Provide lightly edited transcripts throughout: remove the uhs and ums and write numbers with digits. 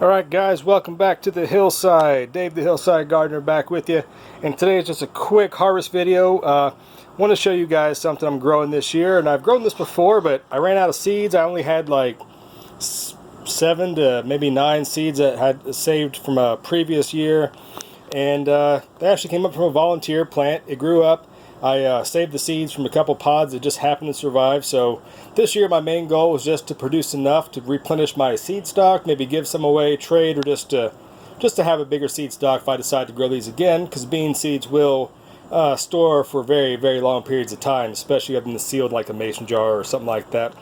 Alright guys, welcome back to the Hillside. Dave the Hillside Gardener back with you. And today is just a quick harvest video. I want to show you guys something I'm growing this year. And I've grown this before, but I ran out of seeds. I only had like 7 to maybe 9 seeds that I had saved from a previous year. And they actually came up from a volunteer plant. It grew up. I saved the seeds from a couple pods that just happened to survive. So this year my main goal was just to produce enough to replenish my seed stock, maybe give some away, trade, or just to have a bigger seed stock if I decide to grow these again, because bean seeds will store for very, very long periods of time, especially if they're sealed like a mason jar or something like that.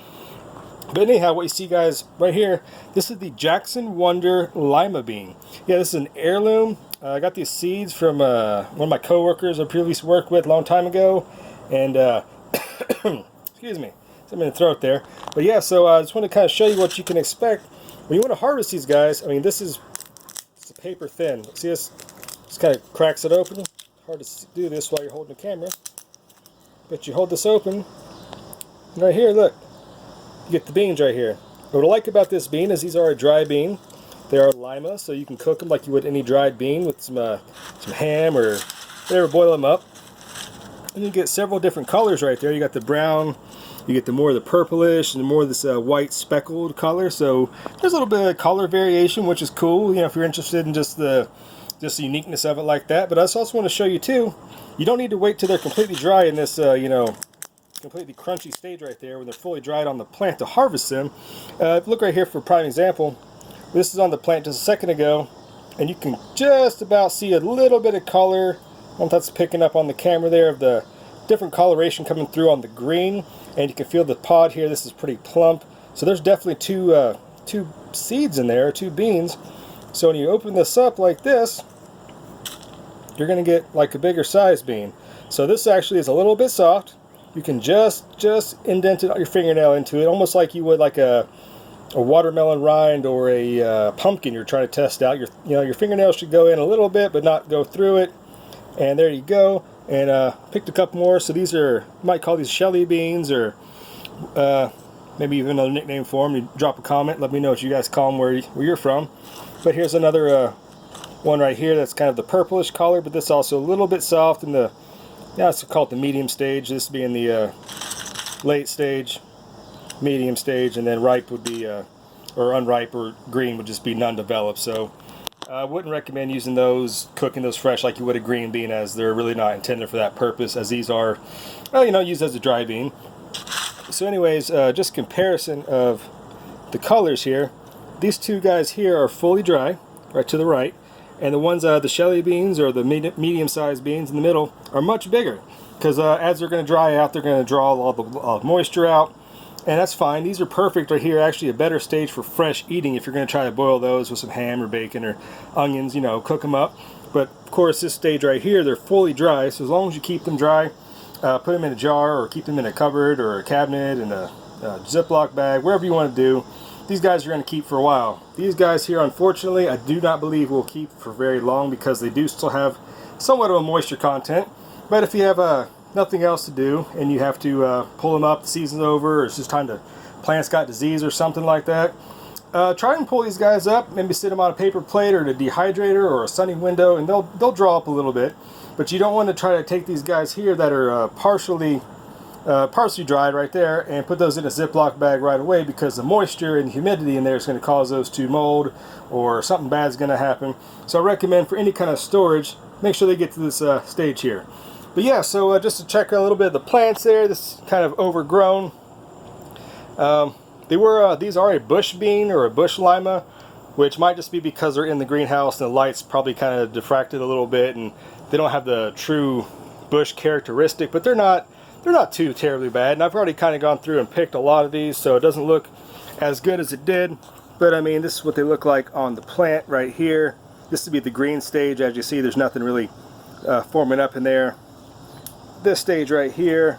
But anyhow, what you see guys right here, this is the Jackson Wonder Lima bean. Yeah, this is an heirloom. I got these seeds from one of my coworkers I previously worked with a long time ago, and excuse me, something in the throat there. But yeah, so I just want to kind of show you what you can expect when you want to harvest these guys. I mean, this is it's paper thin. See this? Just kind of cracks it open. Hard to do this while you're holding the camera, but you hold this open. And right here, look, you get the beans right here. What I like about this bean is these are a dry bean. They are Lima, so you can cook them like you would any dried bean with some ham or whatever, boil them up. And you get several different colors right there. You got the brown, you get the more of the purplish, and the more of this white speckled color. So there's a little bit of color variation, which is cool, you know, if you're interested in just the uniqueness of it like that. But I just also want to show you too, you don't need to wait till they're completely dry in this, you know, completely crunchy stage right there when they're fully dried on the plant to harvest them. Look right here for a prime example. This is on the plant just a second ago, and you can just about see a little bit of color. I don't know if that's picking up on the camera there, of the different coloration coming through on the green, and you can feel the pod here. This is pretty plump, so there's definitely two seeds in there, 2 beans. So when you open this up like this, you're going to get like a bigger size bean. So this actually is a little bit soft. You can just indent it, your fingernail into it, almost like you would like a watermelon rind or a pumpkin you're trying to test out. Your fingernails should go in a little bit, but not go through it. And there you go. And picked a couple more. So these are, you might call these Shelly beans, or maybe even another nickname for them. You drop a comment, let me know what you guys call them, where you're from. But here's another one right here that's kind of the purplish color, but this also a little bit soft in the, it's called the medium stage. This being the late stage, medium stage, and then ripe would be, or unripe or green would just be non-developed. So I wouldn't recommend using those, cooking those fresh like you would a green bean, as they're really not intended for that purpose, as these are, well, you know, used as a dry bean. So anyways, just comparison of the colors here. These 2 guys here are fully dry, right to the right, and the ones, the Shelly beans or the medium-sized beans in the middle are much bigger, because as they're going to dry out, they're going to draw all the moisture out. And that's fine. These are perfect right here. Actually a better stage for fresh eating if you're going to try to boil those with some ham or bacon or onions, you know, cook them up. But of course this stage right here, they're fully dry. So as long as you keep them dry, put them in a jar or keep them in a cupboard or a cabinet, in a Ziploc bag, wherever you want to do. These guys are going to keep for a while. These guys here, unfortunately, I do not believe will keep for very long, because they do still have somewhat of a moisture content. But if you have nothing else to do and you have to pull them up, the season's over, or it's just time to, plant's got disease or something like that, try and pull these guys up, maybe sit them on a paper plate or a dehydrator or a sunny window, and they'll draw up a little bit. But you don't want to try to take these guys here that are partially dried right there and put those in a Ziploc bag right away, because the moisture and humidity in there is going to cause those to mold, or something bad is going to happen. So I recommend for any kind of storage, make sure they get to this stage here. But yeah, so just to check a little bit of the plants there, this is kind of overgrown. These are a bush bean or a bush lima, which might just be because they're in the greenhouse and the light's probably kind of diffracted a little bit, and they don't have the true bush characteristic, but they're not too terribly bad. And I've already kind of gone through and picked a lot of these, so it doesn't look as good as it did. But I mean, this is what they look like on the plant right here. This would be the green stage. As you see, there's nothing really forming up in there. This stage right here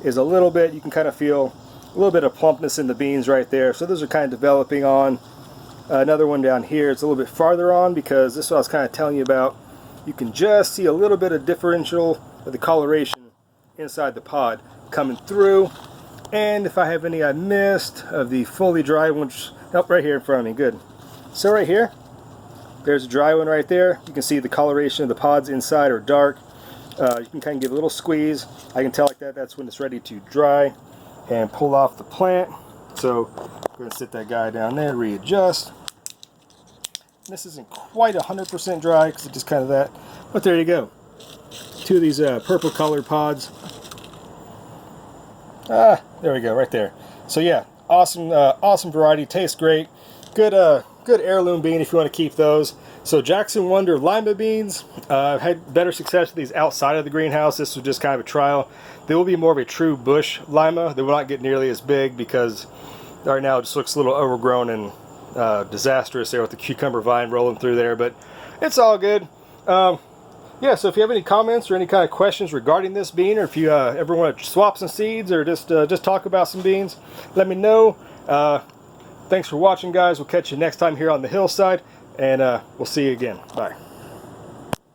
is a little bit, you can kind of feel a little bit of plumpness in the beans right there. So those are kind of developing on. Another one down here, it's a little bit farther on, because this is what I was kind of telling you about. You can just see a little bit of differential of the coloration inside the pod coming through. And if I have any I missed of the fully dry ones, right here in front of me, good. So right here, there's a dry one right there. You can see the coloration of the pods inside are dark. You can kind of give a little squeeze. I can tell like that, that's when it's ready to dry, and pull off the plant. So I'm going to sit that guy down there, readjust. This isn't quite 100% dry because it's just kind of that, but there you go. Two of these purple colored pods. There we go, right there. So yeah, awesome, awesome variety. Tastes great. Good, good heirloom bean if you want to keep those. So Jackson Wonder Lima beans. I've had better success with these outside of the greenhouse. This was just kind of a trial. They will be more of a true bush Lima. They will not get nearly as big because right now it just looks a little overgrown and disastrous there with the cucumber vine rolling through there. But it's all good. Yeah, so if you have any comments or any kind of questions regarding this bean, or if you ever want to swap some seeds or just talk about some beans, let me know. Thanks for watching, guys. We'll catch you next time here on the Hillside, and we'll see you again. Bye.